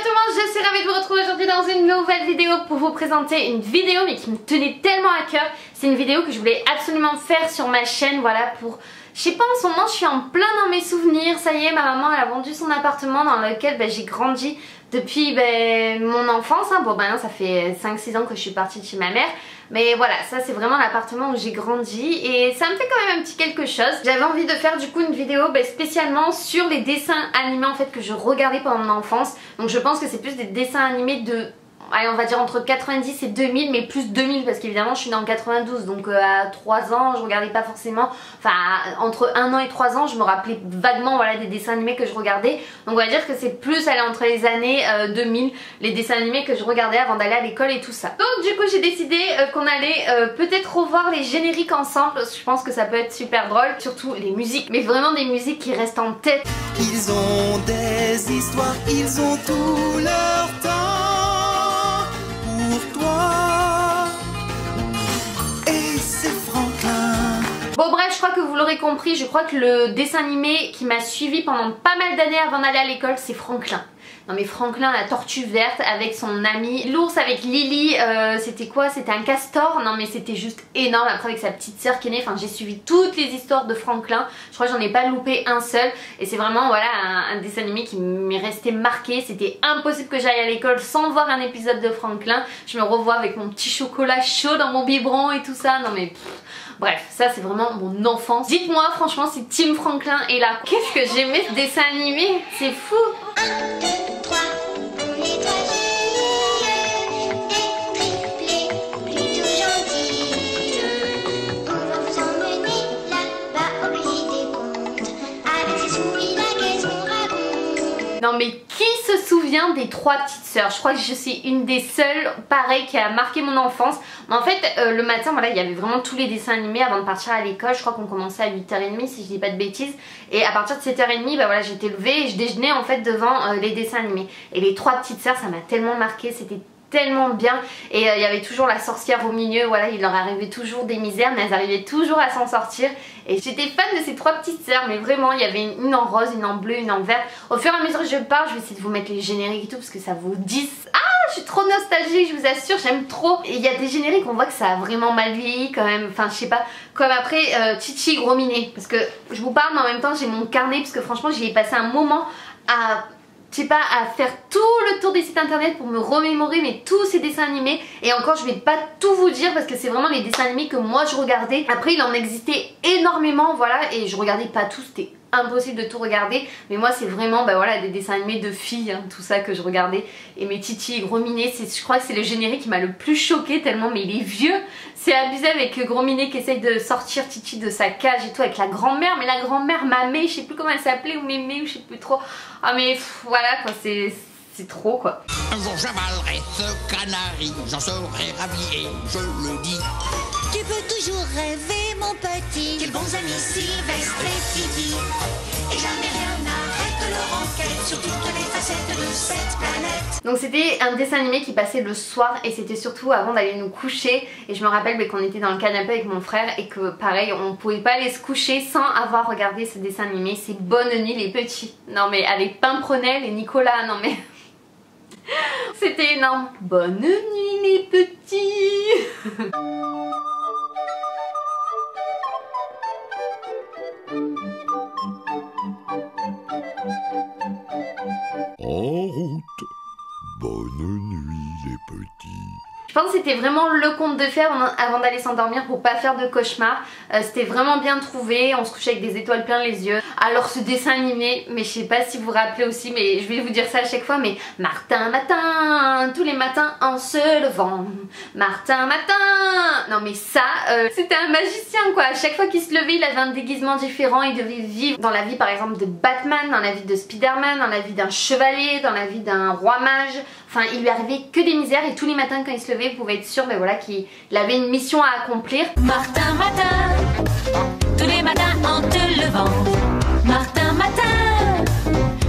tout le monde, je suis ravie de vous retrouver aujourd'hui dans une nouvelle vidéo pour vous présenter une vidéo mais qui me tenait tellement à cœur. C'est une vidéo que je voulais absolument faire sur ma chaîne, voilà, pour... Je sais pas, en ce moment je suis en plein dans mes souvenirs. Ça y est, ma maman elle a vendu son appartement dans lequel j'ai grandi depuis mon enfance. Bon ben ça fait 5-6 ans que je suis partie de chez ma mère. Mais voilà, ça c'est vraiment l'appartement où j'ai grandi et ça me fait quand même un petit quelque chose. J'avais envie de faire du coup une vidéo spécialement sur les dessins animés en fait que je regardais pendant mon enfance. Donc je pense que c'est plus des dessins animés de... allez, on va dire entre 90 et 2000, mais plus 2000 parce qu'évidemment je suis née en 92, donc à 3 ans je regardais pas forcément, enfin entre 1 an et 3 ans je me rappelais vaguement voilà des dessins animés que je regardais. Donc on va dire que c'est plus aller entre les années 2000, les dessins animés que je regardais avant d'aller à l'école et tout ça. Donc du coup j'ai décidé qu'on allait peut-être revoir les génériques ensemble, parce que je pense que ça peut être super drôle, surtout les musiques, mais vraiment des musiques qui restent en tête. Ils ont des histoires, ils ont tout leur temps pour toi. Et c'est Franklin. Bon bref, je crois que vous l'aurez compris, je crois que le dessin animé qui m'a suivi pendant pas mal d'années avant d'aller à l'école, c'est Franklin. Non mais Franklin, la tortue verte avec son ami, l'ours avec Lily, c'était quoi? C'était un castor? Non mais c'était juste énorme. Après avec sa petite sœur qui est née, enfin j'ai suivi toutes les histoires de Franklin. Je crois que j'en ai pas loupé un seul. Et c'est vraiment voilà un dessin animé qui m'est resté marqué. C'était impossible que j'aille à l'école sans voir un épisode de Franklin. Je me revois avec mon petit chocolat chaud dans mon biberon et tout ça. Non mais... bref, ça c'est vraiment mon enfance. Dites-moi franchement si Team Franklin est là. Qu'est-ce que j'aimais ce dessin animé, c'est fou. 1, 2, 3, on est toi génie et triplé, plutôt gentil. On va vous emmener là-bas au pays des contes. Avec ses souris, la caisse qu'on raconte. Non mais qui se souvient des 3 petites sœurs? Je crois que je suis une des seules, pareil, qui a marqué mon enfance. Mais en fait, le matin, voilà, il y avait vraiment tous les dessins animés avant de partir à l'école. Je crois qu'on commençait à 8h30 si je dis pas de bêtises. Et à partir de 7h30, voilà, j'étais levée et je déjeunais en fait devant les dessins animés. Et les 3 petites sœurs, ça m'a tellement marqué, c'était tellement bien. Et il y avait toujours la sorcière au milieu, voilà, il leur arrivait toujours des misères mais elles arrivaient toujours à s'en sortir. Et j'étais fan de ces 3 petites sœurs, mais vraiment il y avait une en rose, une en bleu, une en vert. Au fur et à mesure que je parle, je vais essayer de vous mettre les génériques et tout parce que ça vous dit... Ah, je suis trop nostalgique, je vous assure, j'aime trop. Et il y a des génériques, on voit que ça a vraiment mal vieilli quand même, enfin je sais pas. Comme après Chichi Gros Minet, parce que je vous parle mais en même temps j'ai mon carnet parce que franchement j'y ai passé un moment à... je sais pas, à faire tout le tour des sites internet pour me remémorer mais tous ces dessins animés. Et encore je vais pas tout vous dire parce que c'est vraiment les dessins animés que moi je regardais. Après il en existait énormément, voilà, et je regardais pas tous, c'était impossible de tout regarder. Mais moi c'est vraiment voilà, des dessins animés de filles, hein, tout ça que je regardais. Et mes Titi et Gros Minet, je crois que c'est le générique qui m'a le plus choqué tellement, mais il est vieux. C'est abusé avec Gros Minet qui essaye de sortir Titi de sa cage et tout avec la grand-mère. Mais la grand-mère Mamé, je sais plus comment elle s'appelait, ou Mémé, ou je sais plus trop. Ah mais voilà quoi, c'est trop quoi. Un jour j'avalerai ce canari, j'en serai ravi et je le dis. Tu peux toujours rêver, mon petit. Quels bons amis Sylvestre et Titi. Et jamais rien n'arrête leur enquête sur toutes les facettes de cette planète. Donc c'était un dessin animé qui passait le soir et c'était surtout avant d'aller nous coucher. Et je me rappelle qu'on était dans le canapé avec mon frère et que pareil on pouvait pas aller se coucher sans avoir regardé ce dessin animé. C'est Bonne Nuit les Petits. Non mais avec Pimprenel et Nicolas, non mais... c'était énorme. Bonne nuit les petits. En route, bonne nuit les petits. Je pense que c'était vraiment le conte de fées avant d'aller s'endormir pour pas faire de cauchemar. C'était vraiment bien trouvé, on se couchait avec des étoiles plein les yeux. Alors ce dessin animé, mais je sais pas si vous vous rappelez aussi, mais je vais vous dire ça à chaque fois, mais Martin Matin, tous les matins en se levant, Martin Matin. Non mais ça, c'était un magicien quoi. À chaque fois qu'il se levait, il avait un déguisement différent, il devait vivre dans la vie par exemple de Batman, dans la vie de Spider-Man, dans la vie d'un chevalier, dans la vie d'un roi mage. Enfin il lui arrivait que des misères et tous les matins quand il se levait, vous pouvez être sûr voilà, qu'il avait une mission à accomplir. Martin Matin, tous les matins en te levant. Martin Matin,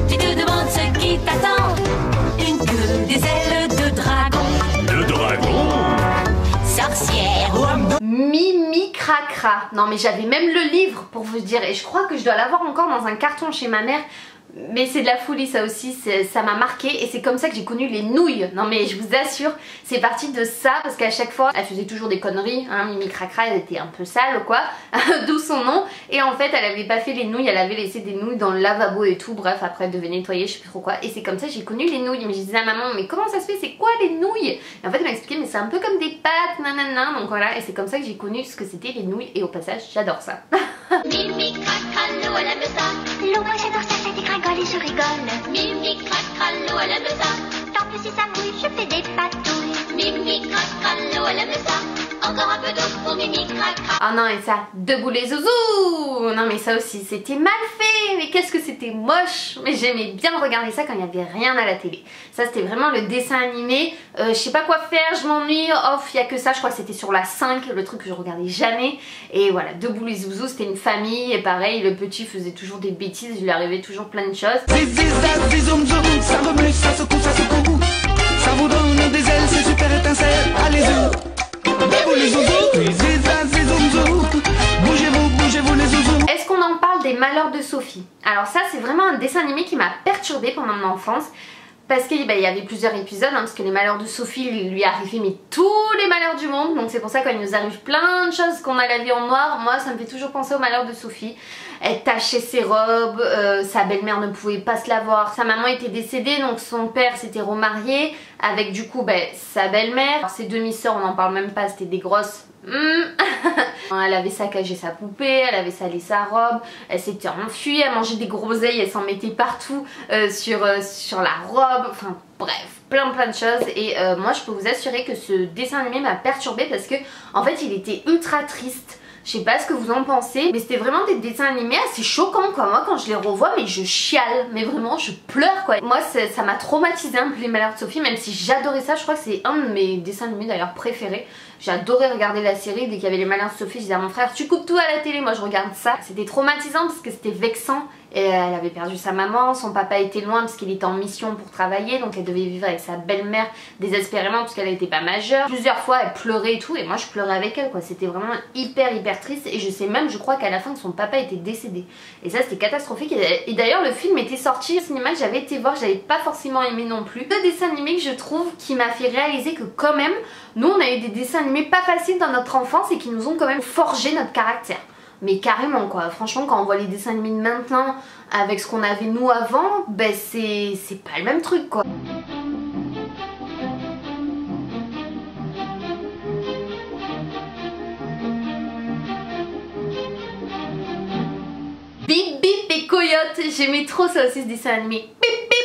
tu te demandes ce qui t'attend. Une queue, des ailes de dragon. De dragon? Sorcière ou homme. Mimi Cracra. Non mais j'avais même le livre pour vous dire et je crois que je dois l'avoir encore dans un carton chez ma mère. Mais c'est de la folie ça aussi, ça m'a marqué et c'est comme ça que j'ai connu les nouilles. Non mais je vous assure, c'est parti de ça parce qu'à chaque fois elle faisait toujours des conneries, hein, Mimi Cracra elle était un peu sale quoi, d'où son nom. Et en fait elle avait pas fait les nouilles, elle avait laissé des nouilles dans le lavabo et tout, bref après elle devait nettoyer je sais plus trop quoi. Et c'est comme ça que j'ai connu les nouilles, mais je disais à maman mais comment ça se fait, c'est quoi les nouilles? Et en fait elle m'a expliqué mais c'est un peu comme des pâtes, nanana, donc voilà. Et c'est comme ça que j'ai connu ce que c'était les nouilles et au passage j'adore ça. Mimi Cracra, l'eau elle aime ça. L'eau moi j'adore ça, ça dégringole et je rigole. Mimi Cracra, l'eau elle aime ça. Tant que si ça mouille, je fais des patouilles. Mimi Cracra, l'eau elle aime ça. Encore un peu d'eau pour Mimi Cracra. Oh non et ça, debout les zouzous. Non mais ça aussi c'était mal fait, mais qu'est-ce que c'était moche. Mais j'aimais bien regarder ça quand il n'y avait rien à la télé. Ça c'était vraiment le dessin animé, je sais pas quoi faire, je m'ennuie, off, il y a que ça, je crois que c'était sur la 5, le truc que je regardais jamais. Et voilà, debout les zouzous, c'était une famille et pareil, le petit faisait toujours des bêtises, il lui arrivait toujours plein de choses. Zizoum zoum, ça remue, ça secoue, ça vous donne des ailes, c'est super étincelle. Allez-y, debout les zouzous, zizoum zoum, bougez-vous les zouzous. Est-ce qu'on en parle des malheurs de Sophie? Alors ça c'est vraiment un dessin animé qui m'a perturbée pendant mon enfance. Parce qu'il y avait plusieurs épisodes, hein, parce que les malheurs de Sophie lui arrivaient mais tous les malheurs du monde. Donc c'est pour ça quand il nous arrive plein de choses qu'on a la vie en noir, moi ça me fait toujours penser aux malheurs de Sophie. Elle tachait ses robes, sa belle-mère ne pouvait pas se la voir. Sa maman était décédée, donc son père s'était remarié avec du coup sa belle-mère. Ses demi-sœurs on n'en parle même pas, c'était des grosses... Elle avait saccagé sa poupée, elle avait salé sa robe, elle s'était enfuie, elle mangeait des groseilles, elle s'en mettait partout sur la robe, enfin bref, plein de choses. Et moi je peux vous assurer que ce dessin animé m'a perturbée parce que en fait il était ultra triste. Je sais pas ce que vous en pensez, mais c'était vraiment des dessins animés assez choquants quoi. Moi quand je les revois, mais je chiale, mais vraiment je pleure quoi. Moi ça m'a traumatisé un peu les malheurs de Sophie, même si j'adorais ça, je crois que c'est un de mes dessins animés d'ailleurs préférés. J'adorais regarder la série, dès qu'il y avait les malheurs de Sophie, je disais à mon frère tu coupes tout à la télé, moi je regarde ça. C'était traumatisant parce que c'était vexant. Et elle avait perdu sa maman, son papa était loin parce qu'il était en mission pour travailler, donc elle devait vivre avec sa belle-mère désespérément parce qu'elle n'était pas majeure. Plusieurs fois elle pleurait et tout, et moi je pleurais avec elle quoi. C'était vraiment hyper triste, et je sais même, je crois qu'à la fin son papa était décédé. Et ça c'était catastrophique. Et d'ailleurs le film était sorti au cinéma, que j'avais été voir, j'avais pas forcément aimé non plus. Le dessin animé que je trouve qui m'a fait réaliser que quand même, nous on a eu des dessins animés pas faciles dans notre enfance et qui nous ont quand même forgé notre caractère. Mais carrément quoi, franchement quand on voit les dessins animés de maintenant avec ce qu'on avait nous avant, c'est pas le même truc quoi. Bip bip et coyote, j'aimais trop ça aussi ce dessin animé. Bip bip.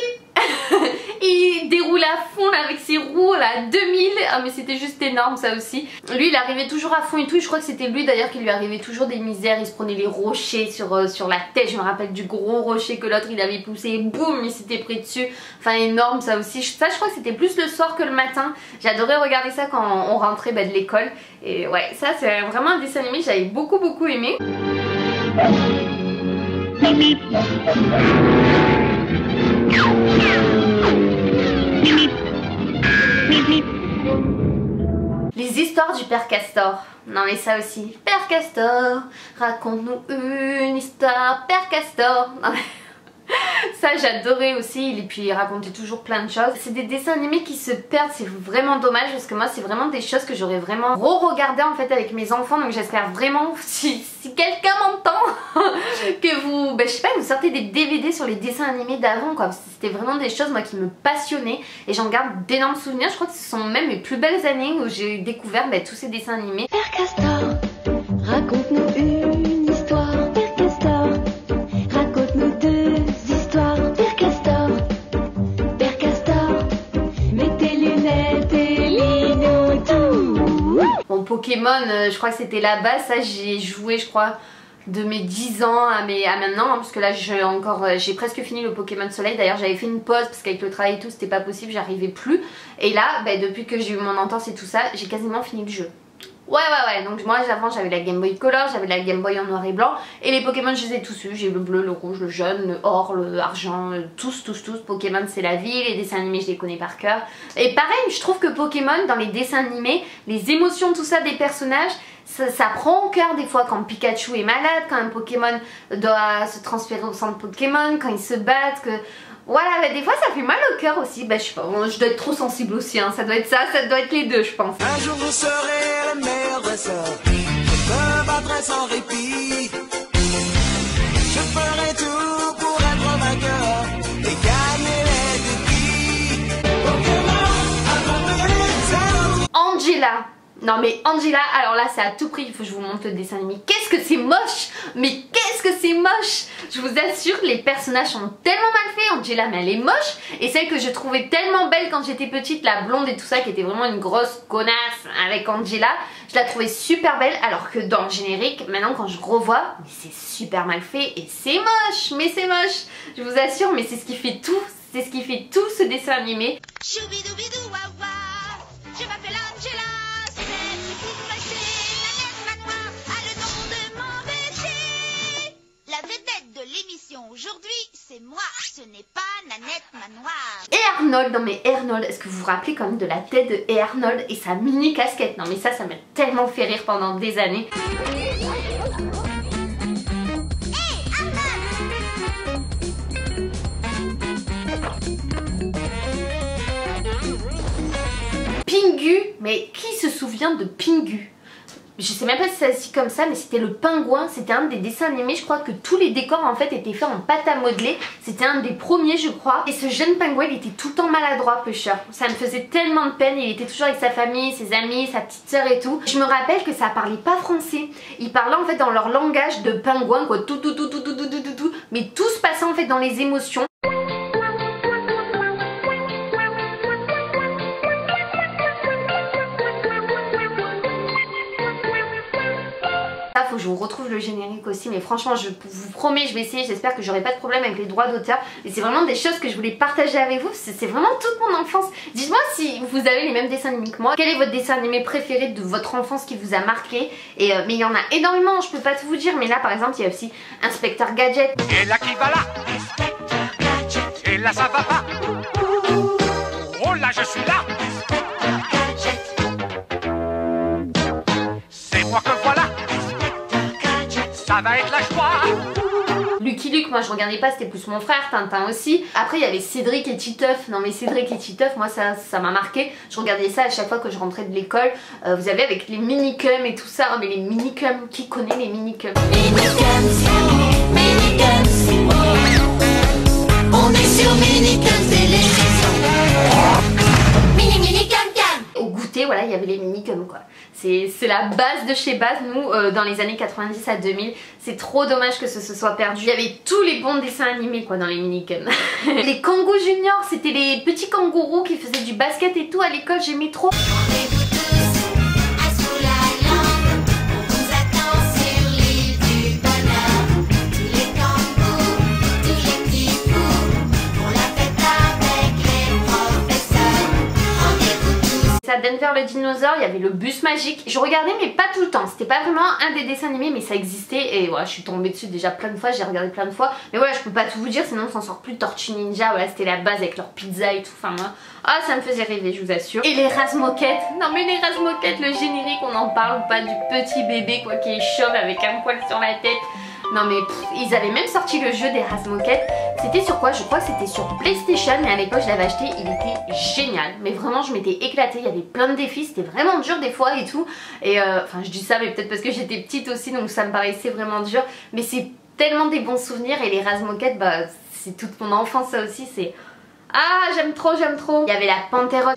Il déroule à fond là avec ses roues là à 2000. Ah mais c'était juste énorme ça aussi. Lui il arrivait toujours à fond et tout. Je crois que c'était lui d'ailleurs qui lui arrivait toujours des misères. Il se prenait les rochers sur la tête. Je me rappelle du gros rocher que l'autre il avait poussé. Boum, il s'était pris dessus. Enfin énorme ça aussi. Ça je crois que c'était plus le soir que le matin. J'adorais regarder ça quand on rentrait de l'école. Et ouais, ça c'est vraiment un dessin animé que j'avais beaucoup aimé. Les histoires du Père Castor. Non mais ça aussi. Père Castor, raconte-nous une histoire. Père Castor. Non mais... ça j'adorais aussi, et puis il racontait toujours plein de choses. C'est des dessins animés qui se perdent, c'est vraiment dommage parce que moi c'est vraiment des choses que j'aurais vraiment re-regardé en fait avec mes enfants. Donc j'espère vraiment, si quelqu'un m'entend, que vous, je sais pas, vous sortez des DVD sur les dessins animés d'avant quoi. C'était vraiment des choses moi qui me passionnaient et j'en garde d'énormes souvenirs. Je crois que ce sont même mes plus belles années où j'ai découvert tous ces dessins animés. Père Castor, raconte-nous une histoire. Père Castor, raconte-nous deux histoires. Père Castor, Père Castor, mets tes lunettes et lis-nous tout. Bon, Pokémon, je crois que c'était la base. Ça j'ai joué je crois de mes 10 ans à maintenant, hein, parce que là j'ai presque fini le Pokémon Soleil. D'ailleurs j'avais fait une pause parce qu'avec le travail et tout c'était pas possible, j'arrivais plus. Et là depuis que j'ai eu mon entente et tout ça, j'ai quasiment fini le jeu. Ouais, donc moi avant j'avais la Game Boy Color, j'avais la Game Boy en noir et blanc. Et les Pokémon je les ai tous eus, j'ai le bleu, le rouge, le jaune, le or, le argent, tous. Pokémon c'est la vie, les dessins animés je les connais par cœur. Et pareil, je trouve que Pokémon dans les dessins animés, les émotions tout ça des personnages, ça prend au cœur des fois quand Pikachu est malade, quand un Pokémon doit se transférer au centre Pokémon, quand ils se battent, que... Voilà, bah, des fois ça fait mal au cœur aussi, bah je sais pas, je dois être trop sensible aussi, hein. Ça doit être ça doit être les deux je pense. Un jour vous serez le meilleur dresseur. Je me battrai sans répit. Je ferai tout pour être vainqueur et gagner les défis. Pokémon, attrapez-les. Angela. Non mais Angela, alors là c'est à tout prix, il faut que je vous montre le dessin animé. Qu'est-ce que c'est moche! Mais qu'est-ce que c'est moche! Je vous assure, les personnages sont tellement mal faits. Angela, mais elle est moche. Et celle que je trouvais tellement belle quand j'étais petite, la blonde et tout ça, qui était vraiment une grosse connasse avec Angela, je la trouvais super belle. Alors que dans le générique, maintenant quand je revois, mais c'est super mal fait et c'est moche. Mais c'est moche, je vous assure, mais c'est ce qui fait tout. C'est ce qui fait tout ce dessin animé. Choubidoubidou waouh waouh, je m'appelle Angela. C'est petite fâchée, Nanette Manoir a le nom de m'embêter. La vedette de l'émission aujourd'hui, c'est moi, ce n'est pas Nanette Manoir. Et Arnold, non mais Arnold, est-ce que vous vous rappelez quand même de la tête de Arnold et sa mini casquette? Non mais ça m'a tellement fait rire pendant des années. Pingu, mais qui se souvient de Pingu? Je sais même pas si ça se dit comme ça, mais c'était le pingouin, c'était un des dessins animés, je crois que tous les décors en fait étaient faits en pâte à modeler, c'était un des premiers je crois, et ce jeune pingouin il était tout le temps maladroit Pusher, ça me faisait tellement de peine, il était toujours avec sa famille, ses amis, sa petite soeur et tout. Je me rappelle que ça parlait pas français, ils parlaient en fait dans leur langage de pingouin quoi, tout, mais tout se passait en fait dans les émotions. Faut que je vous retrouve le générique aussi, mais franchement je vous promets, je vais essayer, j'espère que j'aurai pas de problème avec les droits d'auteur, et c'est vraiment des choses que je voulais partager avec vous, c'est vraiment toute mon enfance. Dites-moi si vous avez les mêmes dessins animés que moi, quel est votre dessin animé préféré de votre enfance qui vous a marqué, et mais il y en a énormément, je peux pas tout vous dire, mais là par exemple il y a aussi Inspecteur Gadget. Et là qui va là? Inspecteur Gadget. Et là ça va pas? Oh là je suis là! C'est moi que voilà! Ça va être la joie. Lucky Luke, moi je regardais pas, c'était plus mon frère, Tintin aussi. Après il y avait Cédric et Titeuf. Non mais Cédric et Titeuf, moi ça m'a marqué. Je regardais ça à chaque fois que je rentrais de l'école. Vous savez avec les minicums et tout ça. Oh mais les minicums, qui connaît les minicums? Minicums, on est sur Minicums et les Minicum. Au goûter, voilà, il y avait les minicums quoi. C'est la base de chez base, nous, dans les années 90 à 2000. C'est trop dommage que ce se soit perdu. Il y avait tous les bons dessins animés quoi dans les minicums. Les Kangoo Junior, c'était les petits kangourous qui faisaient du basket et tout à l'école, j'aimais trop. Rendez-vous tous à sous la lampe, on vous attend sur l'île du bonheur. Tous les kangourous, tous les petits fous, on la fête avec les professeurs. Rendez-vous tous. À Denver le dinosaure, il y avait le bus magique. Je regardais mais pas tout le temps, c'était pas vraiment un des dessins animés mais ça existait et voilà, je suis tombée dessus déjà plein de fois, j'ai regardé plein de fois. Mais voilà, je peux pas tout vous dire sinon on s'en sort plus. Tortue Ninja, voilà, c'était la base avec leur pizza et tout, enfin moi, ah ça me faisait rêver, je vous assure. Et les Razmoket, non mais les Razmoket, le générique on en parle ou pas, du petit bébé quoi qui est chauve avec un poil sur la tête. Non mais ils avaient même sorti le jeu des Razmoket. C'était sur quoi? Je crois que c'était sur PlayStation, mais à l'époque je l'avais acheté, il était génial. Mais vraiment je m'étais éclatée, il y avait plein de défis, c'était vraiment dur des fois et tout. Et enfin je dis ça mais peut-être parce que j'étais petite aussi donc ça me paraissait vraiment dur. Mais c'est tellement des bons souvenirs et les Razmoket, bah c'est toute mon enfance ça aussi, c'est... Ah j'aime trop, j'aime trop. Il y avait la Panthère Rose.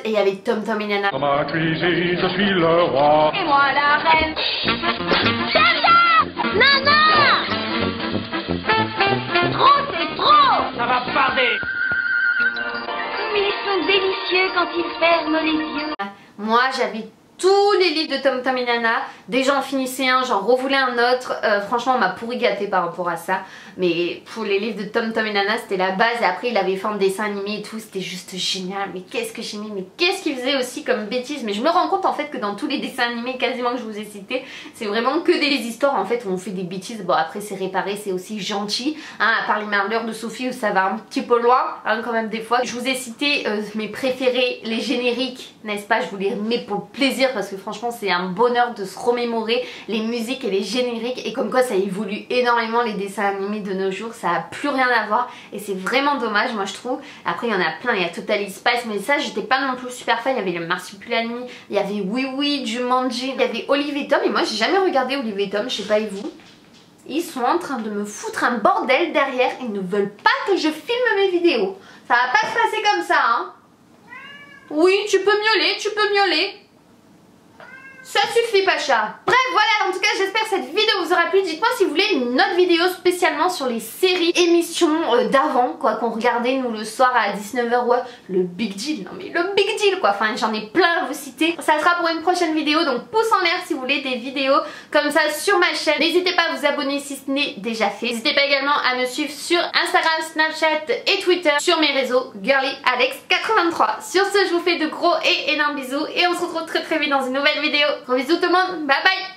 Et il y avait Tom Tom et Nana. Dans ma cuisine, je suis le roi. Et moi la reine. Tata! Nana! Trop, c'est trop! Ça va barder. Comme ils sont délicieux quand ils ferment les yeux. Moi j'avais tous les livres de Tom Tom et Nana. Dès que j'en finissais un, j'en revoulais un autre. Franchement, on m'a pourri gâté par rapport à ça. Mais pour les livres de Tom Tom et Nana, c'était la base. Et après, il avait fait un dessin animé et tout. C'était juste génial. Mais qu'est-ce que j'aimais. Mais qu'est-ce qu'il faisait aussi comme bêtises. Mais je me rends compte en fait que dans tous les dessins animés quasiment que je vous ai cités, c'est vraiment que des histoires en fait où on fait des bêtises. Bon, après, c'est réparé, c'est aussi gentil. Hein, à part les malheurs de Sophie où ça va un petit peu loin, hein, quand même des fois. Je vous ai cité mes préférés, les génériques, n'est-ce pas? Je vous les remets pour le plaisir parce que franchement c'est un bonheur de se remémorer les musiques et les génériques, et comme quoi ça évolue énormément les dessins animés de nos jours, ça a plus rien à voir et c'est vraiment dommage moi je trouve. Après il y en a plein, il y a Totally Spice, mais ça j'étais pas non plus super fan. Il y avait le Marsupilami, il y avait Oui Oui, Jumanji, il y avait Olive et Tom, et moi j'ai jamais regardé Olive et Tom, je sais pas et vous. Ils sont en train de me foutre un bordel derrière, ils ne veulent pas que je filme mes vidéos. Ça va pas se passer comme ça hein. Oui, tu peux miauler, tu peux miauler. Ça suffit Pacha. Bref voilà, en tout cas j'espère que cette vidéo vous aura plu. Dites-moi si vous voulez une autre vidéo spécialement sur les séries, émissions d'avant quoi, qu'on regardait nous le soir à 19h. Ouais, le Big Deal, non mais le Big Deal quoi. Enfin j'en ai plein à vous citer. Ça sera pour une prochaine vidéo, donc pouce en l'air si vous voulez des vidéos comme ça sur ma chaîne. N'hésitez pas à vous abonner si ce n'est déjà fait. N'hésitez pas également à me suivre sur Instagram, Snapchat et Twitter, sur mes réseaux GirlyAlex83. Sur ce je vous fais de gros et énormes bisous et on se retrouve très vite dans une nouvelle vidéo. Gros bisous tout le monde, bye bye.